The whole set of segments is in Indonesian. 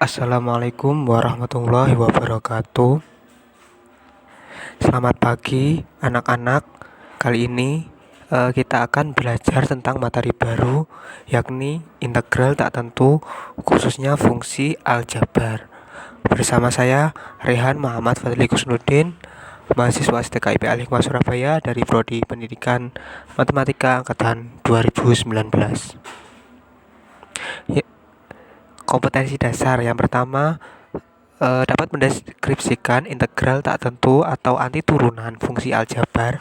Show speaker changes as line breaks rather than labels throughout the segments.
Assalamualaikum warahmatullahi wabarakatuh. Selamat pagi anak-anak. Kali ini kita akan belajar tentang materi baru, yakni integral tak tentu, khususnya fungsi aljabar. Bersama saya Rehan Muhammad Fadli Kusnudin, mahasiswa STK IP Al-Hikmah Surabaya dari Prodi Pendidikan Matematika Angkatan 2019. Kompetensi dasar yang pertama, dapat mendeskripsikan integral tak tentu atau anti turunan fungsi aljabar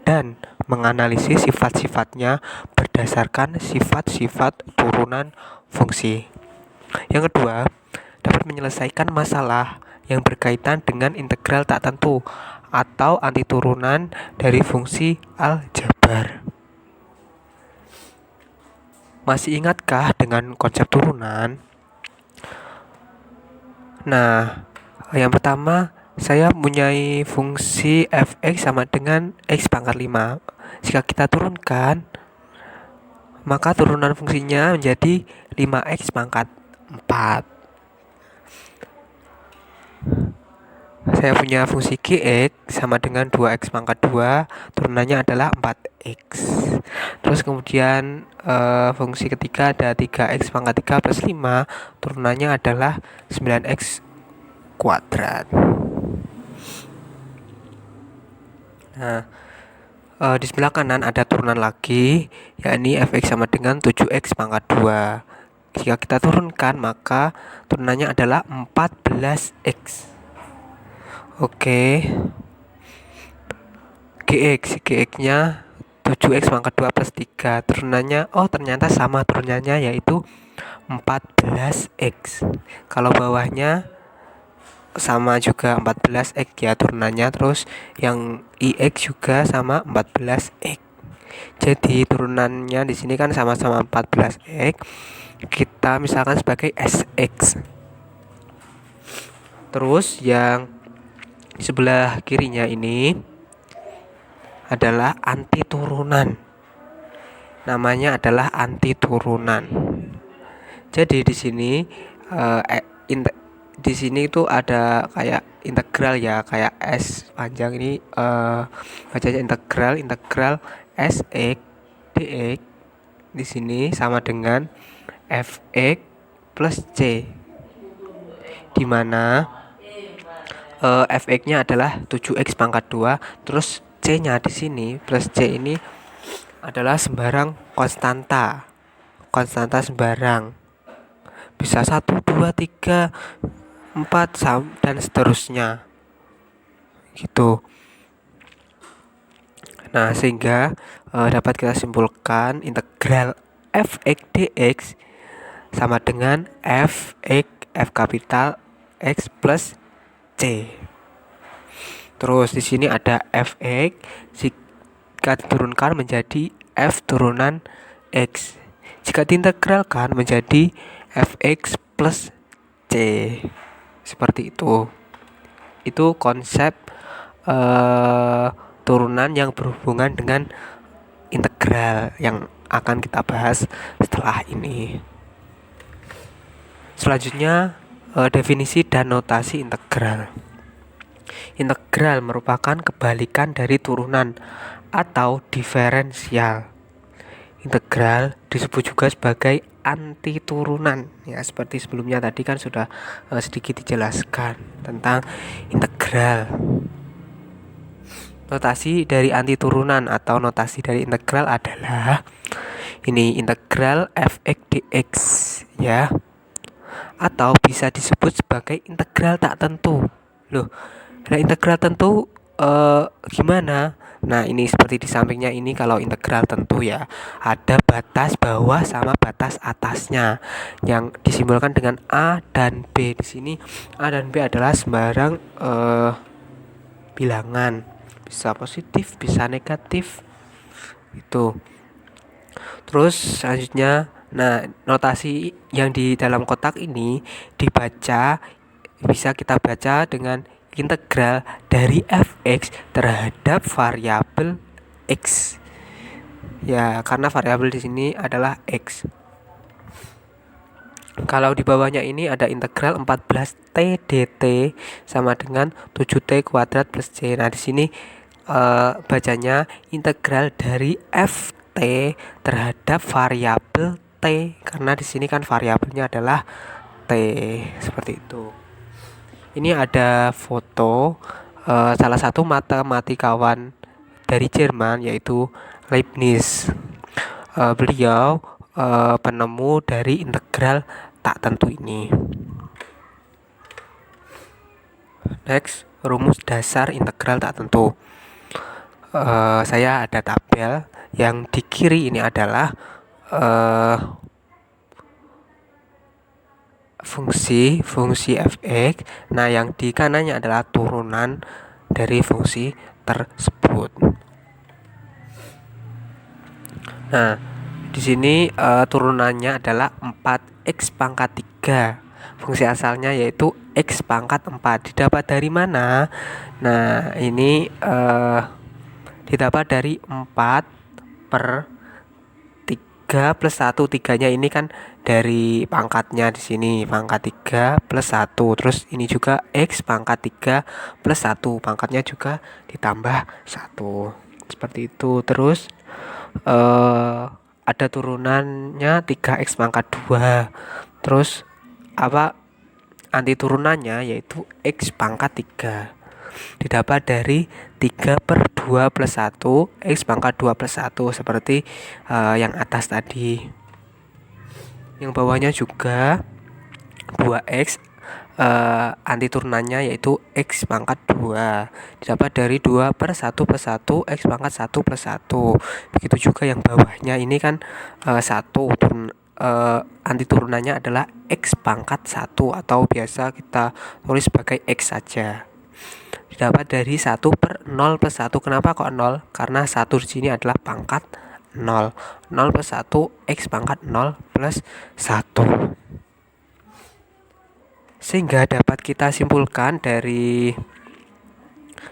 dan menganalisis sifat-sifatnya berdasarkan sifat-sifat turunan fungsi. Yang kedua, dapat menyelesaikan masalah yang berkaitan dengan integral tak tentu atau anti turunan dari fungsi aljabar. Masih ingatkah dengan konsep turunan? Nah, yang pertama, saya mempunyai fungsi fx sama dengan x pangkat 5. Jika kita turunkan, maka turunan fungsinya menjadi 5x pangkat 4. Saya punya fungsi gx sama dengan 2x pangkat 2, turunannya adalah 4x. Terus kemudian fungsi ketiga ada 3x pangkat 3 plus 5, turunannya adalah 9x kuadrat. Nah, di sebelah kanan ada turunan lagi, yakni fx sama dengan 7x pangkat 2. Jika kita turunkan, maka turunannya adalah 14x. Oke. Gx-nya 7x pangkat 2 plus 3, turunannya ternyata sama turunannya, yaitu 14x. Kalau bawahnya sama juga 14x ya turunannya, terus yang ix juga sama 14x. Jadi turunannya di sini kan sama-sama 14x. Kita misalkan sebagai sx. Terus yang di sebelah kirinya ini adalah anti turunan. Namanya adalah anti turunan. Jadi di sini di sini itu ada kayak integral ya, kayak s panjang ini bacanya integral sx dx di sini sama dengan fx plus c, di mana fx-nya adalah 7x pangkat 2, terus c-nya di sini plus c ini adalah sembarang konstanta sembarang, bisa 1, 2, 3, 4 dan seterusnya gitu. Nah, sehingga dapat kita simpulkan integral fx dx sama dengan fx f kapital x plus c. Terus di sini ada fx, jika diturunkan menjadi f turunan x. Jika diintegralkan menjadi fx plus c. Seperti itu. Itu konsep turunan yang berhubungan dengan integral yang akan kita bahas setelah ini. Selanjutnya, definisi dan notasi integral. Integral merupakan kebalikan dari turunan atau diferensial. Integral disebut juga sebagai anti turunan ya, seperti sebelumnya tadi kan sudah sedikit dijelaskan tentang integral. Notasi dari anti turunan atau notasi dari integral adalah ini, integral fx dx ya, atau bisa disebut sebagai integral tak tentu. Nah, integral tentu gimana? Nah, ini seperti di sampingnya ini, kalau integral tentu ya ada batas bawah sama batas atasnya yang disimbolkan dengan A dan B. Di sini A dan B adalah sembarang bilangan, bisa positif, bisa negatif itu. Terus selanjutnya, nah, notasi yang di dalam kotak ini bisa kita baca dengan integral dari fx terhadap variabel x. Ya, karena variabel di sini adalah x. Kalau di bawahnya ini ada integral 14t dt sama dengan 7t kuadrat plus c. Nah, di sini bacanya integral dari ft terhadap variabel t, karena di sini kan variabelnya adalah t, seperti itu. Ini ada foto salah satu matematikawan dari Jerman, yaitu Leibniz. Beliau penemu dari integral tak tentu ini. Next, rumus dasar integral tak tentu. Saya ada tabel, yang di kiri ini adalah fungsi fx. Nah, yang di kanannya adalah turunan dari fungsi tersebut. Nah, di sini turunannya adalah 4x pangkat 3. Fungsi asalnya yaitu x pangkat 4. Didapat dari mana? Nah, ini didapat dari 4 per 3 plus 1. 3-nya ini kan dari pangkatnya di sini, pangkat 3 plus 1. Terus ini juga x pangkat 3 plus 1. Pangkatnya juga ditambah 1. Seperti itu. Terus ada turunannya 3x pangkat 2. Terus anti turunannya yaitu x pangkat 3. Didapat dari 3 per 2 plus 1 x pangkat 2 plus 1, seperti yang atas tadi. Yang bawahnya juga 2x, anti turunannya yaitu x pangkat 2. Didapat dari 2 per 1 plus 1 x pangkat 1 plus 1. Begitu juga yang bawahnya ini kan 1 anti turunannya adalah x pangkat 1, atau biasa kita tulis sebagai x saja. Didapat dari 1 per 0 plus 1. Kenapa kok 0? Karena 1 di sini adalah pangkat 0. 0 plus 1 x pangkat 0 plus 1. Sehingga dapat kita simpulkan dari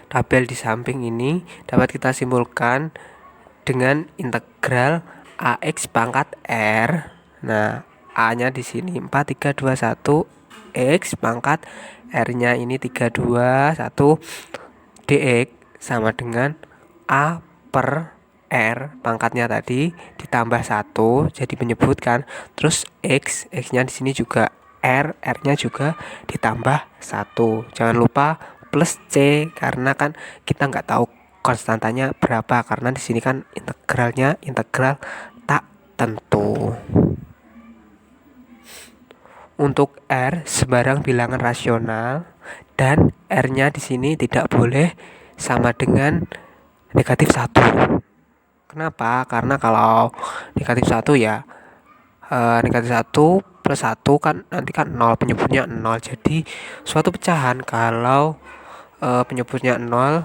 tabel di samping ini, dapat kita simpulkan dengan integral ax pangkat r. Nah, a-nya di sini 4, 3, 2, 1 x pangkat r-nya ini 3, 2, 1 dx sama dengan a per r pangkatnya tadi ditambah 1 jadi menyebutkan. Terus x-nya di sini juga r-nya juga ditambah 1. Jangan lupa plus c, karena kan kita nggak tahu konstantanya berapa, karena di sini kan integralnya integral tak tentu. Untuk r sebarang bilangan rasional dan r-nya di sini tidak boleh sama dengan negatif 1. Kenapa? Karena kalau negatif 1 ya negatif 1 plus 1 kan nanti kan 0, penyebutnya 0. Jadi suatu pecahan kalau penyebutnya 0,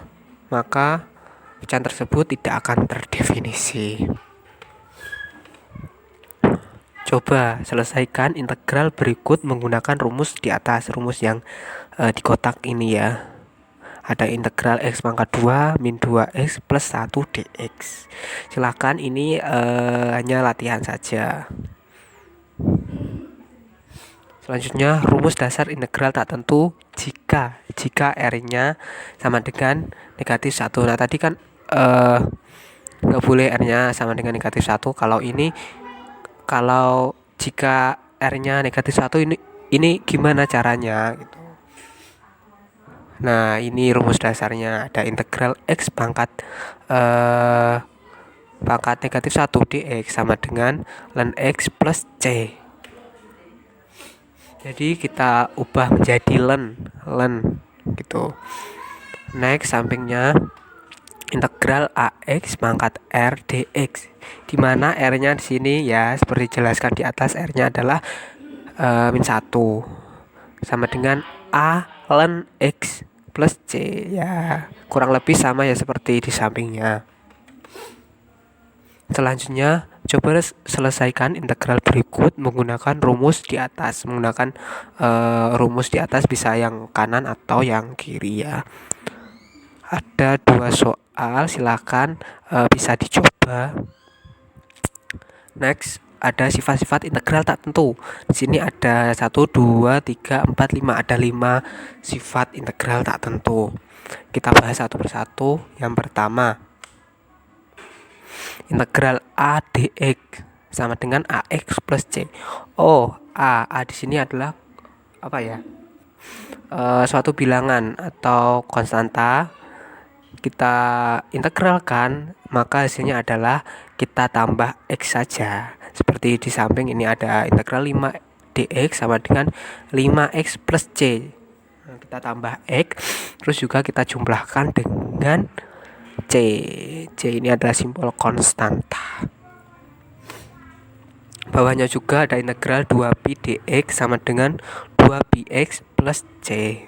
maka pecahan tersebut tidak akan terdefinisi. Coba selesaikan integral berikut menggunakan rumus di atas, rumus yang di kotak ini ya. Ada integral x pangkat 2 min 2x plus 1 dx. Silakan, ini hanya latihan saja. Selanjutnya, rumus dasar integral tak tentu jika r-nya sama dengan negatif 1. Nah, tadi kan nggak boleh r-nya sama dengan negatif 1. Kalau jika r-nya negatif 1 ini gimana caranya gitu. Nah, ini rumus dasarnya. Ada integral x pangkat negatif 1 dx sama dengan ln x plus c. Jadi kita ubah menjadi ln gitu. Next, sampingnya integral ax pangkat r dx, di mana r-nya di sini ya seperti dijelaskan di atas, r-nya adalah min 1 sama dengan a ln x plus c, ya kurang lebih sama ya seperti di sampingnya. Selanjutnya, coba selesaikan integral berikut menggunakan rumus di atas. Menggunakan rumus di atas bisa yang kanan atau yang kiri ya. Ada 2 soal, silakan bisa dicoba. Next, ada sifat-sifat integral tak tentu. Di sini ada 1, 2, 3, 4, 5, ada 5 sifat integral tak tentu. Kita bahas satu persatu. Yang pertama, integral a dx sama dengan ax plus c. Oh, a di sini adalah apa ya? Suatu bilangan atau konstanta. Kita integralkan, maka hasilnya adalah kita tambah x saja. Seperti di samping ini ada integral 5 dx sama dengan 5x plus c. Nah, kita tambah x, terus juga kita jumlahkan dengan c. C ini adalah simbol konstanta. Bawahnya juga ada integral 2pi dx sama dengan 2px plus c.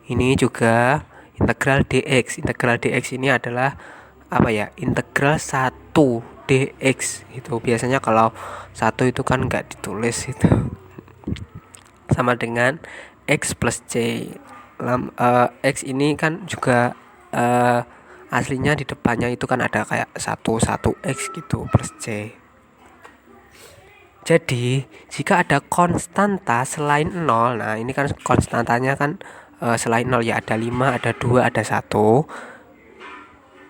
Ini juga integral dx. Integral dx ini adalah apa ya? Integral 1 dx. Itu biasanya kalau 1 itu kan enggak ditulis itu. Sama dengan x plus c. X ini kan juga aslinya di depannya itu kan ada kayak 1x gitu plus c. Jadi jika ada konstanta selain 0, nah ini kan konstantanya kan selain 0 ya, ada 5, ada 2, ada 1,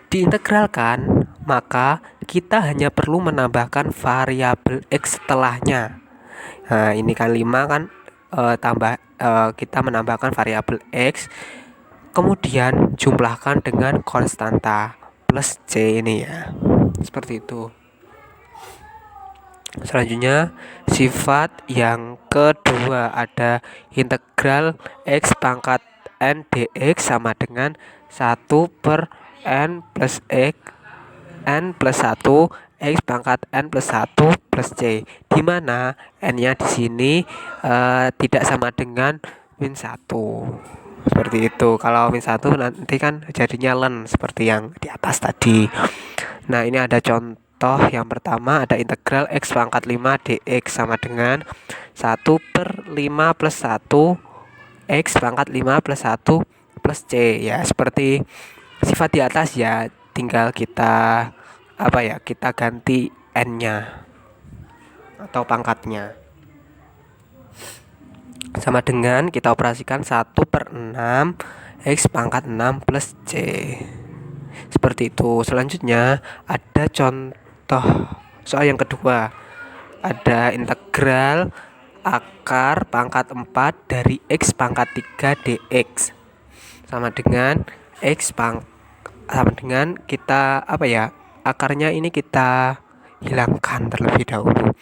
diintegralkan, maka kita hanya perlu menambahkan variabel x setelahnya. Nah ini kan 5 kan kita menambahkan variabel x, kemudian jumlahkan dengan konstanta plus c ini ya, seperti itu. Selanjutnya sifat yang kedua ada integral x pangkat n dx sama dengan 1 per n plus x n plus 1 x pangkat n plus 1 plus c, di mana n nya di sini tidak sama dengan min 1. Seperti itu. Kalau min 1 nanti kan jadinya len seperti yang di atas tadi. Nah ini ada contoh yang pertama, ada integral x pangkat 5 dx sama dengan 1 per 5 plus 1 x pangkat 5 plus 1 plus c. Ya seperti sifat di atas ya, tinggal kita kita ganti n nya atau pangkatnya. Sama dengan kita operasikan 1 per 6 x pangkat 6 plus c. Seperti itu. Selanjutnya ada contoh soal yang kedua, ada integral akar pangkat 4 dari x pangkat 3 dx sama dengan sama dengan kita akarnya ini kita hilangkan terlebih dahulu,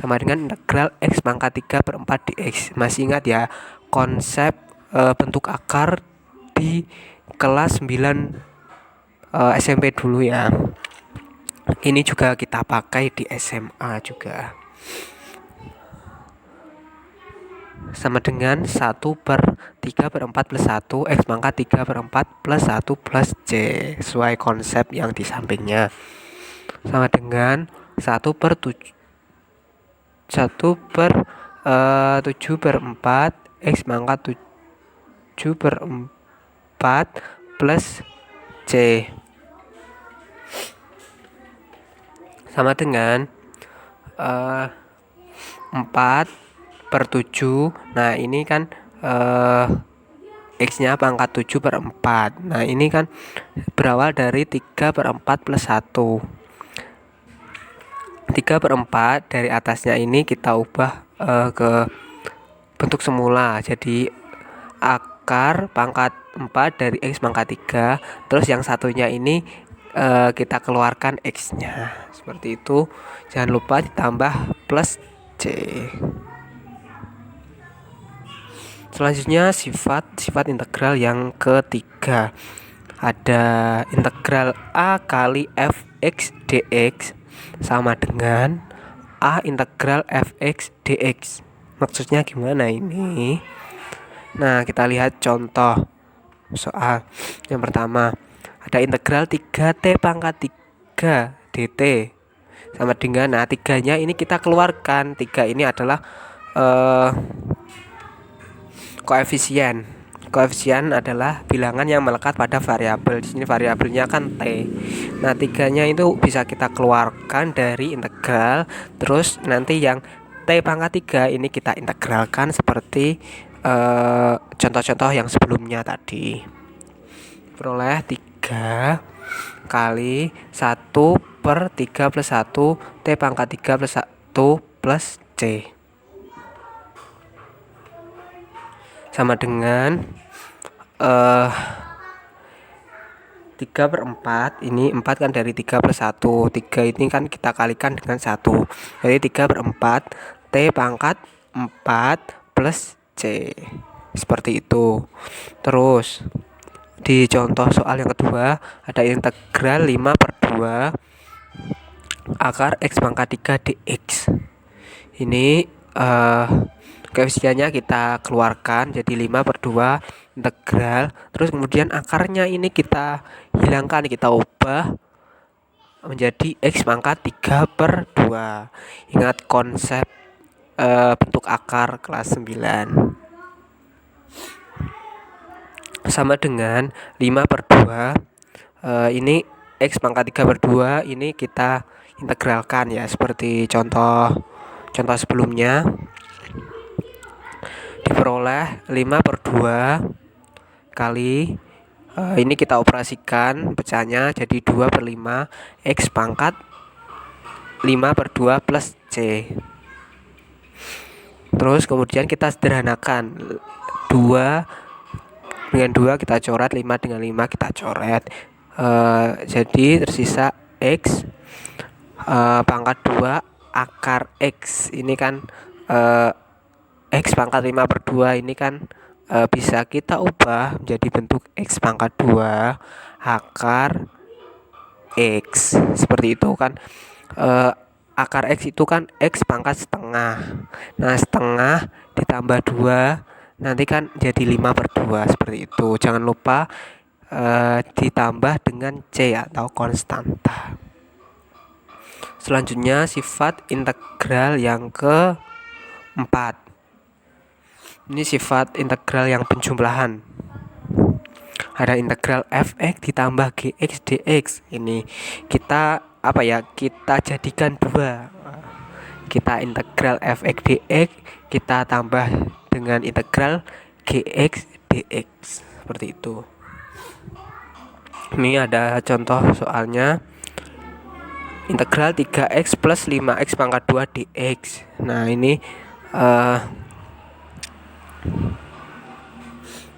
sama dengan integral x pangkat 3 per 4 dx. Masih ingat ya konsep bentuk akar di kelas 9 SMP dulu ya. Ini juga kita pakai di SMA juga. Sama dengan 1 per 3 per 4 plus 1 x pangkat 3 per 4 plus 1 plus c, sesuai konsep yang di sampingnya. Sama dengan 1 per 7 per 4 x pangkat 7 per 4 plus c, sama dengan 4 per 7. Nah ini kan x nya pangkat 7 per 4. Nah ini kan berawal dari 3 per 4 plus 1. 3 per 4 dari atasnya ini kita ubah ke bentuk semula, jadi akar pangkat 4 dari x pangkat 3, terus yang satunya ini kita keluarkan x nya, seperti itu. Jangan lupa ditambah plus c. Selanjutnya sifat integral yang ketiga, ada integral a kali fx dx sama dengan a integral fx dx. Maksudnya gimana ini? Nah kita lihat contoh soal yang pertama, ada integral 3t pangkat 3 dt sama dengan, nah 3-nya ini kita keluarkan. 3 ini adalah koefisien koefisien adalah bilangan yang melekat pada variabel. Di sini variabelnya kan T. Nah, 3-nya itu bisa kita keluarkan dari integral. Terus nanti yang T pangkat 3 ini kita integralkan seperti contoh-contoh yang sebelumnya tadi. Peroleh 3 kali 1/3 plus 1 T pangkat 3 plus 1 plus C sama dengan 3/4. Ini 4 kan dari 3 plus 1. 3 ini kan kita kalikan dengan 1. Jadi 3/4 T pangkat 4 plus C. Seperti itu. Terus di contoh soal yang kedua ada integral 5/2 akar X pangkat 3 dx. Ini koefisiennya kita keluarkan jadi 5/2 integral. Terus kemudian akarnya ini kita hilangkan, kita ubah menjadi X pangkat 3/2. Ingat konsep bentuk akar kelas 9. Sama dengan 5/2 ini X pangkat 3/2 ini kita integralkan ya, seperti contoh sebelumnya. Diperoleh 5/2 kali ini kita operasikan pecahnya jadi 2/5 X pangkat 5/2 plus C. Terus kemudian kita sederhanakan, 2 dengan 2 kita coret, 5 dengan 5 kita coret, jadi tersisa X pangkat 2 akar X. Ini kan X pangkat 5/2 ini kan bisa kita ubah menjadi bentuk X pangkat 2 akar X. Seperti itu kan. Akar X itu kan X pangkat setengah. Nah, setengah ditambah 2 nanti kan jadi 5/2 seperti itu. Jangan lupa ditambah dengan C atau konstanta. Selanjutnya sifat integral yang keempat. Ini sifat integral yang penjumlahan. Ada integral fx ditambah gx dx. Ini kita kita jadikan 2. Kita integral fx dx kita tambah dengan integral gx dx. Seperti itu. Ini ada contoh soalnya. Integral 3x plus 5x pangkat 2 dx. Nah, ini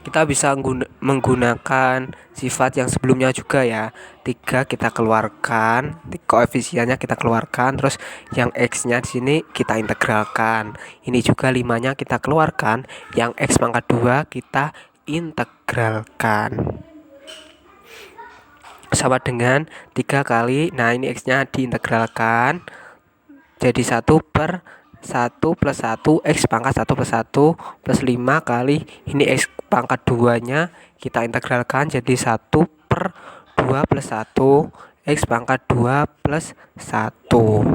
kita bisa menggunakan sifat yang sebelumnya juga ya. 3 kita keluarkan, koefisiennya kita keluarkan, terus yang x-nya di sini kita integralkan. Ini juga 5-nya kita keluarkan, yang x pangkat 2 kita integralkan. Sama dengan 3 kali, nah ini x-nya diintegralkan jadi 1/1 plus 1 x pangkat 1 plus 1 plus 5 kali ini x pangkat 2 nya kita integralkan jadi 1/2 plus 1 x pangkat 2 plus 1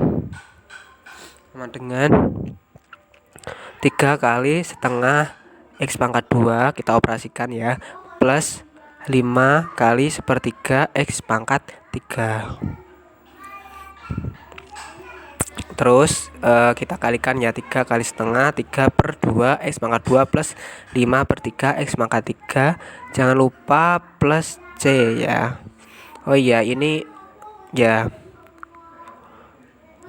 sama dengan 3 kali setengah x pangkat 2 kita operasikan ya, plus 5 kali 1/3 x pangkat 3. Terus kita kalikan ya, 3 kali setengah 3/2 x pangkat 2 plus 5/3 x pangkat 3. Jangan lupa plus C ya. Oh iya, ini ya.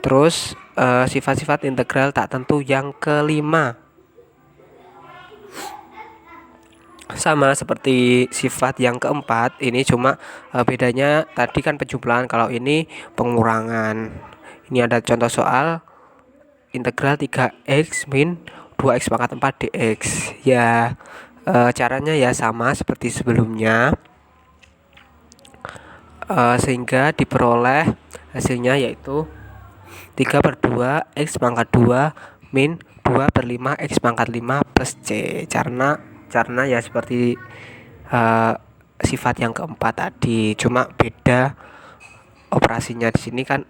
Terus sifat-sifat integral tak tentu yang kelima. Sama seperti sifat yang keempat, ini cuma bedanya tadi kan penjumlahan, kalau ini pengurangan. Ini ada contoh soal integral 3x min 2x pangkat 4 dx. Ya, caranya ya sama seperti sebelumnya, sehingga diperoleh hasilnya yaitu 3/2 x pangkat 2 min 2/5 x pangkat 5 plus c. Caranya ya seperti sifat yang keempat tadi, cuma beda operasinya. Di sini kan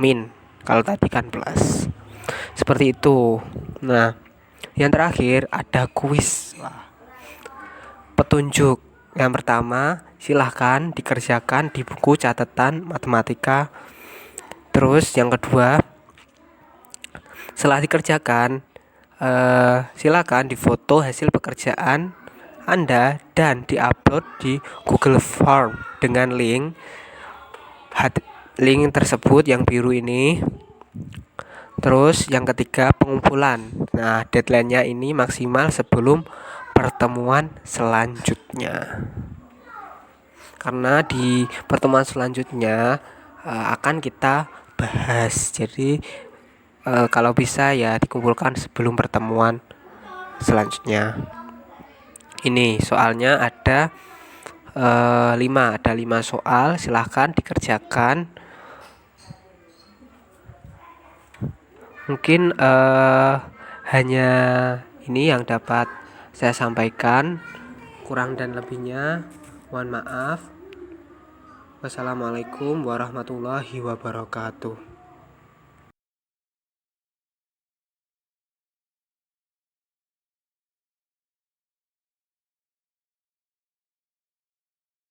min, kalau tadi kan plus. Seperti itu. Nah, yang terakhir ada kuis. petunjuk. Yang pertama, silahkan dikerjakan di buku catatan matematika. Terus yang kedua, setelah dikerjakan, silakan difoto hasil pekerjaan Anda dan diupload di Google Form dengan link tersebut yang biru ini. Terus yang ketiga, pengumpulan. Nah, deadline-nya ini maksimal sebelum pertemuan selanjutnya. Karena di pertemuan selanjutnya akan kita bahas. Jadi kalau bisa ya dikumpulkan sebelum pertemuan selanjutnya. Ini soalnya ada 5 soal, silahkan dikerjakan. Mungkin hanya ini yang dapat saya sampaikan. Kurang dan lebihnya mohon maaf. Wassalamualaikum warahmatullahi wabarakatuh.